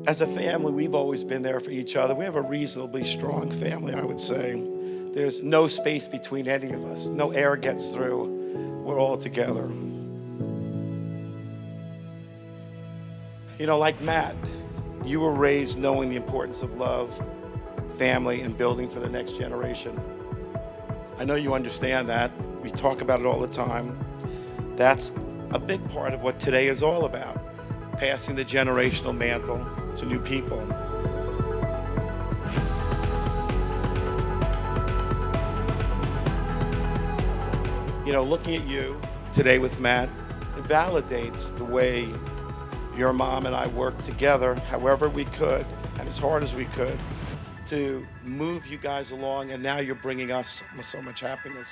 As a family, we've always been there for each other. We have a reasonably strong family, I would say. There's no space between any of us. No air gets through. We're all together. You know, like Matt, you were raised knowing the importance of love, family, and building for the next generation. I know you understand that. We talk about it all the time. That's a big part of what today is all about, passing the generational mantle to new people. You know, looking at you today with Matt, it validates the way your mom and I worked together, however we could, and as hard as we could, to move you guys along, and now you're bringing us so much happiness.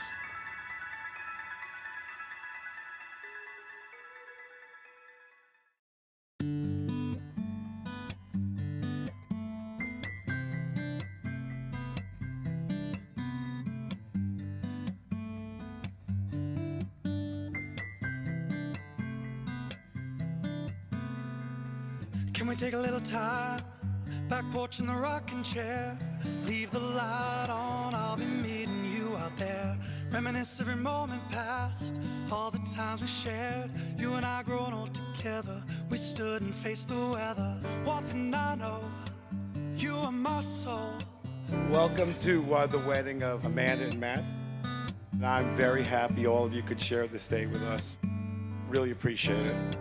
Can we take a little time? Back porch in the rocking chair. Leave the light on, I'll be meeting you out there. Reminisce every moment past, all the times we shared. You and I growing old together. We stood and faced the weather. One thing I know, you are my soul. Welcome to the wedding of Amanda and Matt. And I'm very happy all of you could share this day with us. Really appreciate it.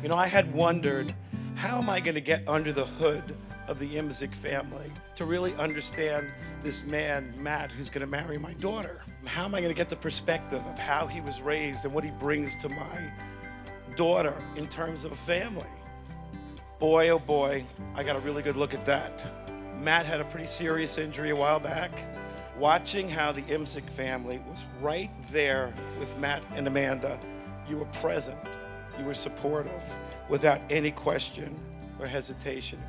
You know, I had wondered, how am I going to get under the hood of the Imzik family to really understand this man, Matt, who's going to marry my daughter? How am I going to get the perspective of how he was raised and what he brings to my daughter in terms of a family? Boy, oh boy, I got a really good look at that. Matt had a pretty serious injury a while back. Watching how the Imzik family was right there with Matt and Amanda, you were present, you were supportive, without any question or hesitation.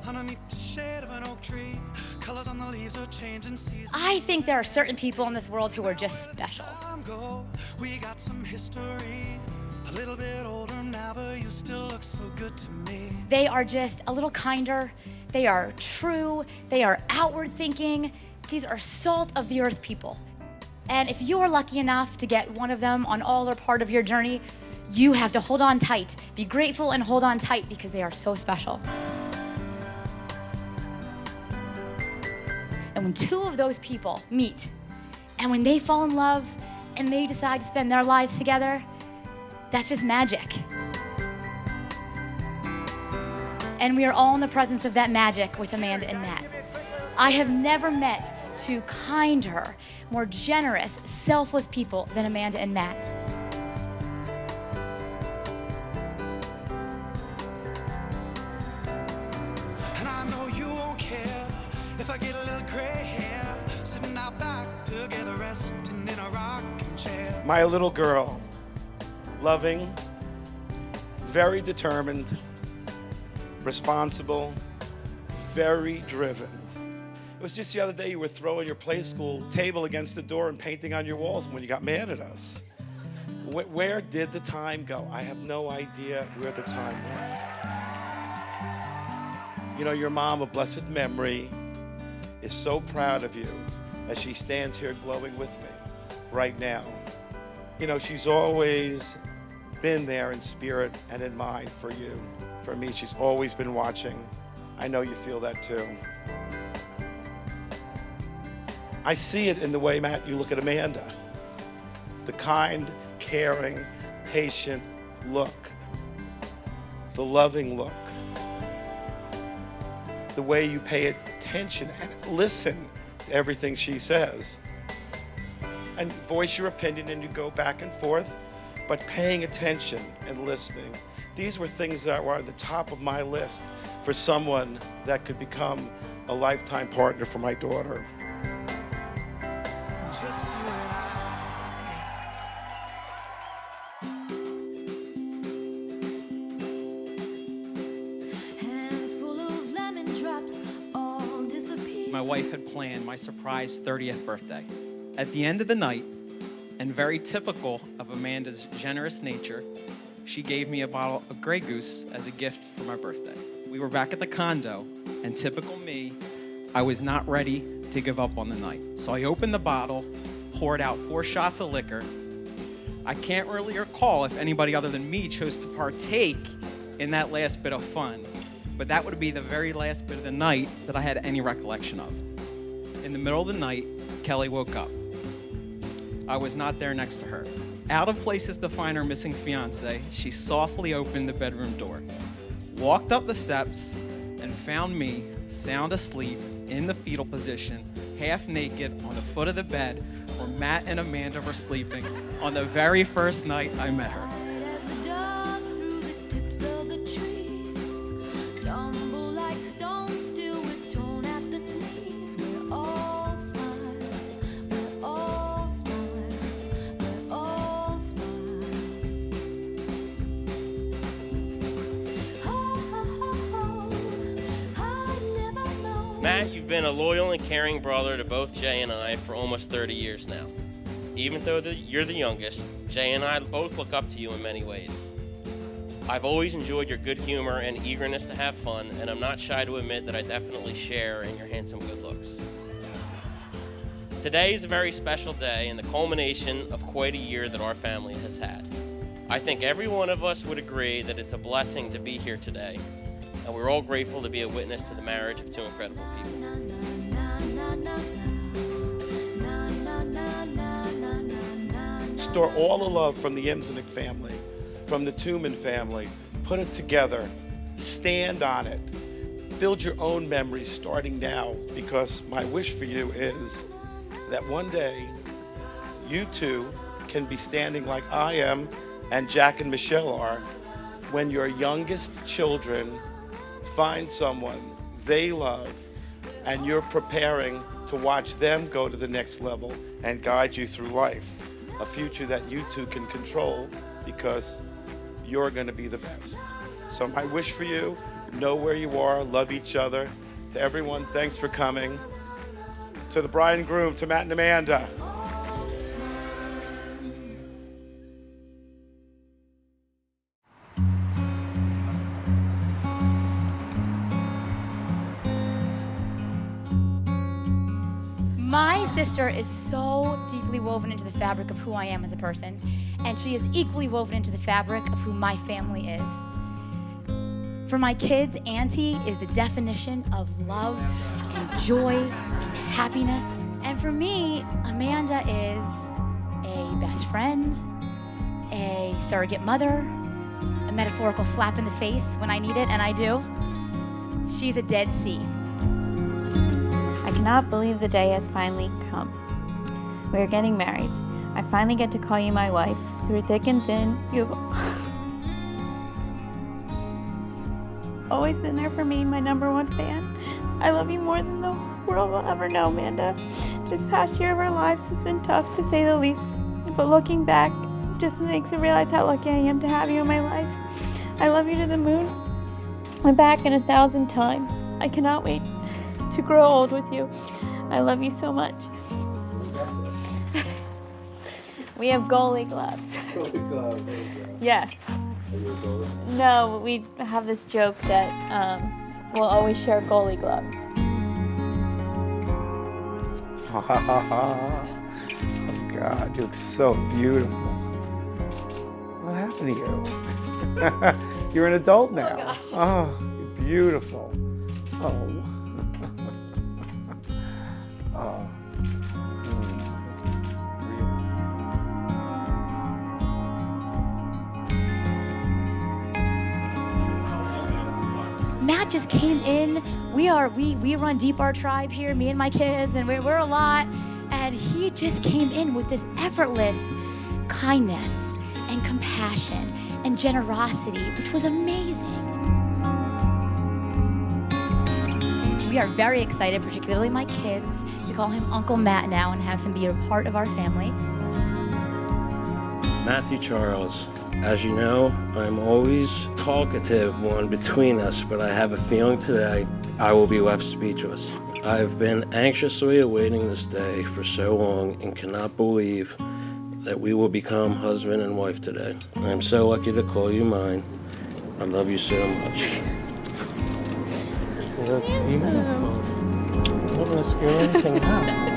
Underneath the shade of an oak tree, colors on the leaves are changing seasons. I think there are certain people in this world who are just special. We got some history, a little bit older now, but you still look so good to me. They are just a little kinder. They are true. They are outward thinking. These are salt of the earth people. And if you're lucky enough to get one of them on all or part of your journey, you have to hold on tight. Be grateful and hold on tight because they are so special. And when two of those people meet, and when they fall in love, and they decide to spend their lives together, that's just magic. And we are all in the presence of that magic with Amanda and Matt. I have never met two kinder, more generous, selfless people than Amanda and Matt. And I know you won't care if I get a little gray hair, sitting out back together, resting in a rocking chair. My little girl, loving, very determined, responsible, very driven. It was just the other day you were throwing your play school table against the door and painting on your walls when you got mad at us. Where did the time go? I have no idea where the time went. You know, your mom, of blessed memory, is so proud of you as she stands here glowing with me right now. You know, she's always been there in spirit and in mind for you. For me, she's always been watching. I know you feel that too. I see it in the way, Matt, you look at Amanda. The kind, caring, patient look. The loving look. The way you pay attention and listen to everything she says. And voice your opinion and you go back and forth, but paying attention and listening. These were things that were at the top of my list for someone that could become a lifetime partner for my daughter. Just you and I. Hands full of lemon drops all disappear. My wife had planned my surprise 30th birthday. At the end of the night, and very typical of Amanda's generous nature, she gave me a bottle of Grey Goose as a gift for my birthday. We were back at the condo, and typical me, I was not ready to give up on the night. So I opened the bottle, poured out 4 shots of liquor. I can't really recall if anybody other than me chose to partake in that last bit of fun, but that would be the very last bit of the night that I had any recollection of. In the middle of the night, Kelly woke up. I was not there next to her. Out of places to find her missing fiance, she softly opened the bedroom door, walked up the steps, and found me sound asleep in the fetal position, half naked on the foot of the bed where Matt and Amanda were sleeping on the very first night I met her. As the dogs through the tips of the trees tumble like stones till we're torn at the knees. We're all smiles, we're all smiles, we're all smiles. Oh, I'd never known. Matt, you've been a loyal and caring brother to both Jay and I for almost 30 years now. Even though you're the youngest, Jay and I both look up to you in many ways. I've always enjoyed your good humor and eagerness to have fun, and I'm not shy to admit that I definitely share in your handsome good looks. Today is a very special day and the culmination of quite a year that our family has had. I think every one of us would agree that it's a blessing to be here today, and we're all grateful to be a witness to the marriage of two incredible people. Store all the love from the Imsonic family, from the Tuman family, put it together, stand on it, build your own memories starting now, because my wish for you is that one day you two can be standing like I am and Jack and Michelle are when your youngest children find someone they love and you're preparing to watch them go to the next level and guide you through life. A future that you two can control because you're going to be the best. So my wish for you, know where you are, love each other. To everyone, thanks for coming. To the bride and groom, to Matt and Amanda. My sister is so deeply woven into the fabric of who I am as a person, and she is equally woven into the fabric of who my family is. For my kids, Auntie is the definition of love and joy and happiness. And for me, Amanda is a best friend, a surrogate mother, a metaphorical slap in the face when I need it, and I do. She's a Dead Sea. I cannot believe the day has finally come. We are getting married. I finally get to call you my wife. Through thick and thin, you've always been there for me, my #1 fan. I love you more than the world will ever know, Amanda. This past year of our lives has been tough, to say the least, but looking back just makes me realize how lucky I am to have you in my life. I love you to the moon and back and 1,000 times. I cannot wait to grow old with you. I love you so much. We have goalie gloves. Goalie gloves. Yes. Are you a goalie? No, we have this joke that we'll always share goalie gloves. Ha ha ha ha. Oh God, you look so beautiful. What happened to you? You're an adult now. Oh, gosh. Oh, you're beautiful. Oh. Oh. Matt just came in. We run Deep Art Tribe here, me and my kids, and we're a lot. And he just came in with this effortless kindness and compassion and generosity, which was amazing. We are very excited, particularly my kids, to call him Uncle Matt now and have him be a part of our family. Matthew Charles. As you know, I'm always talkative one between us, but I have a feeling today I will be left speechless. I've been anxiously awaiting this day for so long and cannot believe that we will become husband and wife today. I am so lucky to call you mine. I love you so much. You're beautiful. I'm not gonna screw anything up.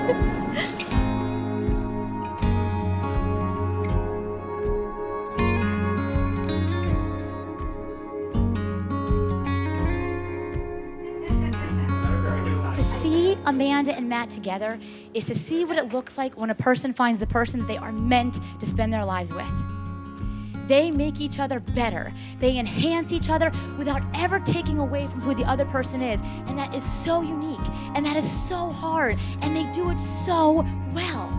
Amanda and Matt together is to see what it looks like when a person finds the person that they are meant to spend their lives with. They make each other better. They enhance each other without ever taking away from who the other person is. And that is so unique, and that is so hard, and they do it so well.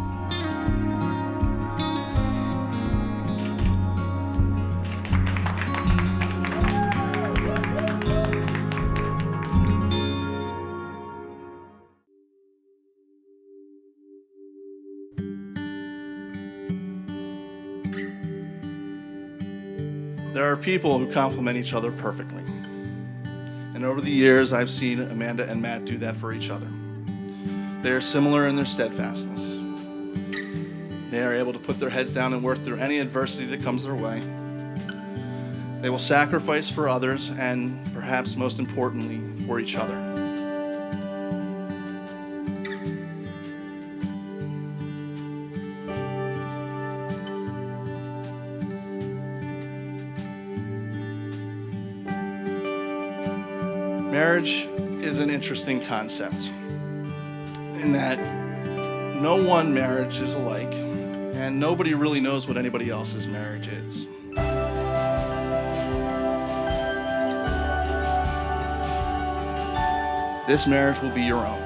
There are people who complement each other perfectly. And over the years, I've seen Amanda and Matt do that for each other. They are similar in their steadfastness. They are able to put their heads down and work through any adversity that comes their way. They will sacrifice for others and, perhaps most importantly, for each other. Marriage is an interesting concept in that no one marriage is alike, and nobody really knows what anybody else's marriage is. This marriage will be your own,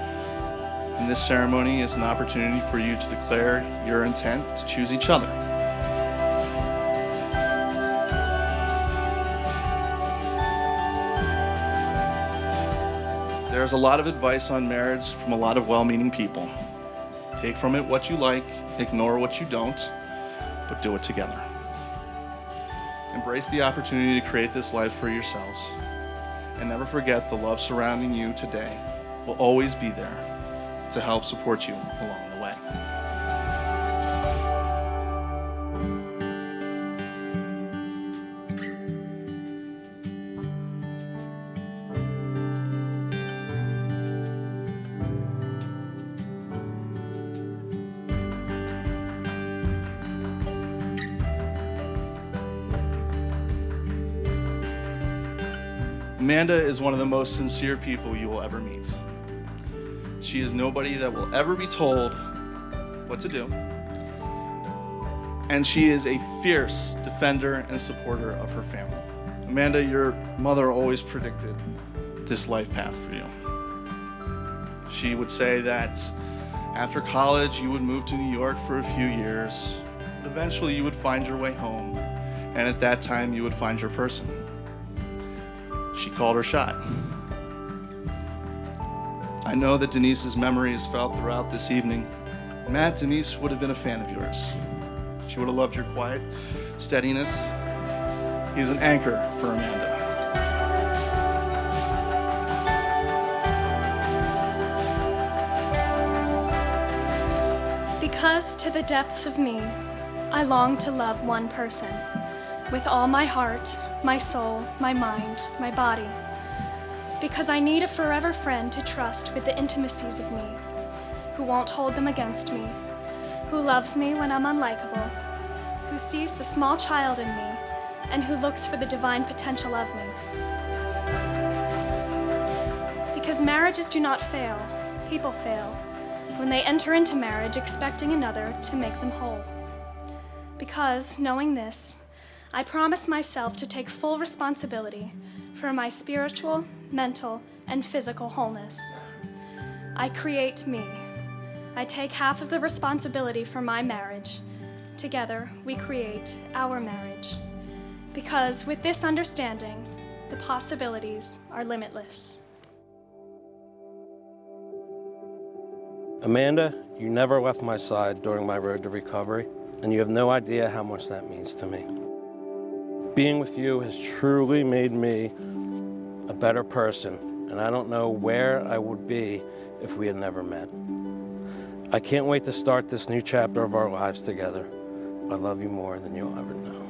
and this ceremony is an opportunity for you to declare your intent to choose each other. There's a lot of advice on marriage from a lot of well-meaning people. Take from it what you like, ignore what you don't, but do it together. Embrace the opportunity to create this life for yourselves. And never forget the love surrounding you today will always be there to help support you along the way. Amanda is one of the most sincere people you will ever meet. She is nobody that will ever be told what to do. And she is a fierce defender and supporter of her family. Amanda, your mother always predicted this life path for you. She would say that after college, you would move to New York for a few years. Eventually, you would find your way home. And at that time, you would find your person. She called her shot. I know that Denise's memory is felt throughout this evening. Matt, Denise would have been a fan of yours. She would have loved your quiet steadiness. He's an anchor for Amanda. Because to the depths of me, I long to love one person with all my heart, my soul, my mind, my body. Because I need a forever friend to trust with the intimacies of me, who won't hold them against me, who loves me when I'm unlikable, who sees the small child in me, and who looks for the divine potential of me. Because marriages do not fail, people fail when they enter into marriage expecting another to make them whole. Because, knowing this, I promise myself to take full responsibility for my spiritual, mental, and physical wholeness. I create me. I take half of the responsibility for my marriage. Together, we create our marriage. Because with this understanding, the possibilities are limitless. Amanda, you never left my side during my road to recovery, and you have no idea how much that means to me. Being with you has truly made me a better person, and I don't know where I would be if we had never met. I can't wait to start this new chapter of our lives together, I love you more than you'll ever know.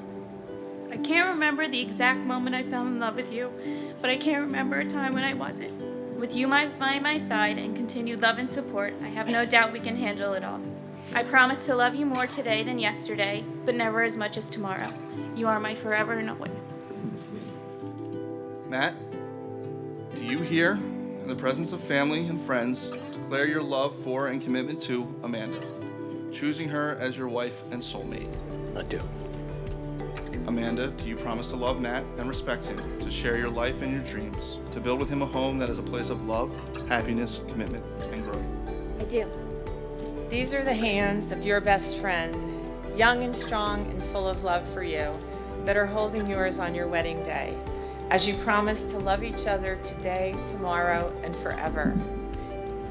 I can't remember the exact moment I fell in love with you, but I can't remember a time when I wasn't. With you by my side and continued love and support, I have no doubt we can handle it all. I promise to love you more today than yesterday, but never as much as tomorrow. You are my forever and always. Matt, do you here, in the presence of family and friends, declare your love for and commitment to Amanda, choosing her as your wife and soulmate? I do. Amanda, do you promise to love Matt and respect him, to share your life and your dreams, to build with him a home that is a place of love, happiness, commitment, and growth? I do. These are the hands of your best friend, young and strong and full of love for you, that are holding yours on your wedding day, as you promise to love each other today, tomorrow, and forever.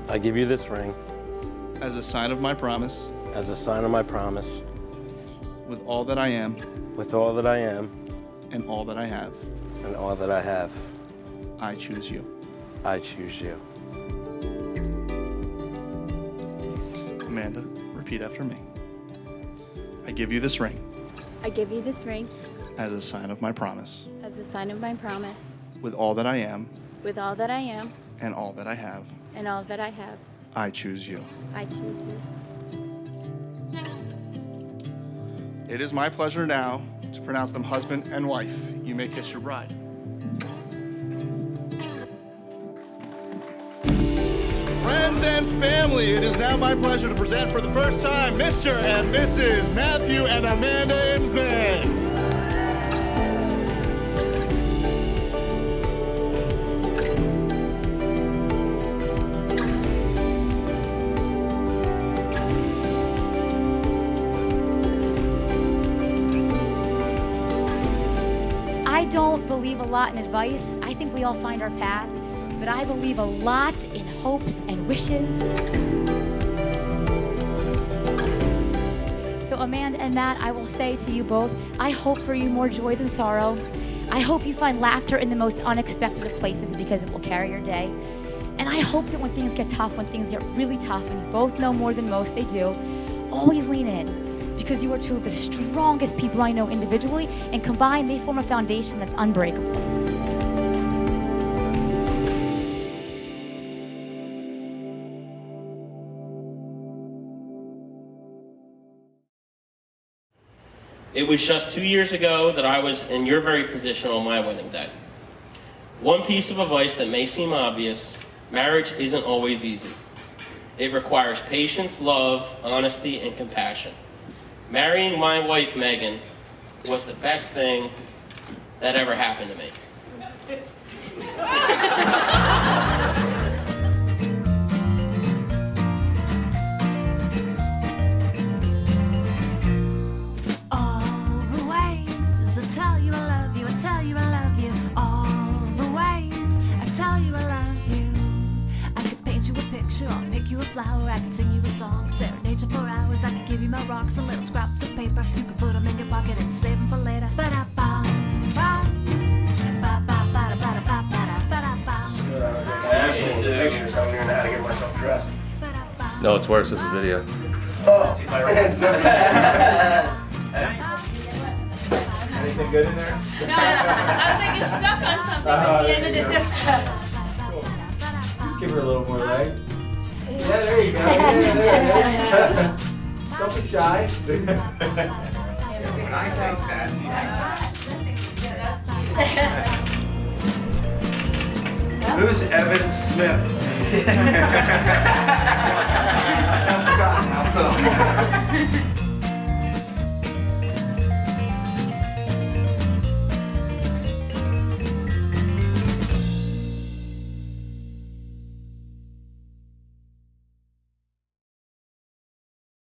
I give you this ring As a sign of my promise, as a sign of my promise, with all that I am with all that I am and all that I have, and all that I have. I choose you. I choose you. Amanda, repeat after me. I give you this ring I give you this ring as a sign of my promise, as a sign of my promise, with all that I am with all that I am and all that I have, and all that I have. I choose you. I choose you. It is my pleasure now to pronounce them husband and wife. You may kiss your bride. Friends and family, it is now my pleasure to present for the first time Mr. and Mrs. Matthew and Amanda Imsden. I don't believe a lot in advice. I think we all find our path, but I believe a lot in hopes and wishes. So Amanda and Matt, I will say to you both, I hope for you more joy than sorrow. I hope you find laughter in the most unexpected of places because it will carry your day. And I hope that when things get tough, when things get really tough, and you both know more than most, they do, always lean in. Because you are two of the strongest people I know individually, and combined, they form a foundation that's unbreakable. It was just 2 years ago that I was in your very position on my wedding day. One piece of advice that may seem obvious: marriage isn't always easy. It requires patience, love, honesty, and compassion. Marrying my wife, Megan, was the best thing that ever happened to me. All the ways I tell you I love you, I tell you I love you. All the ways I tell you I love you. I could paint you a picture or pick you a flower. I could sing you a song, serenade you for hours. I could give you my rocks and little scraps of paper. You could put them in your pocket and save them for later. Pictures, I'm learning how to get myself dressed. No, it's worse. This is video. Oh, anything good in there? No, I was like, it's stuck on something at the end of the zip. Give her a little more leg. Yeah, there you go. Yeah. Don't be shy. When I say sassy, who's Evan Smith? I've forgotten now, so.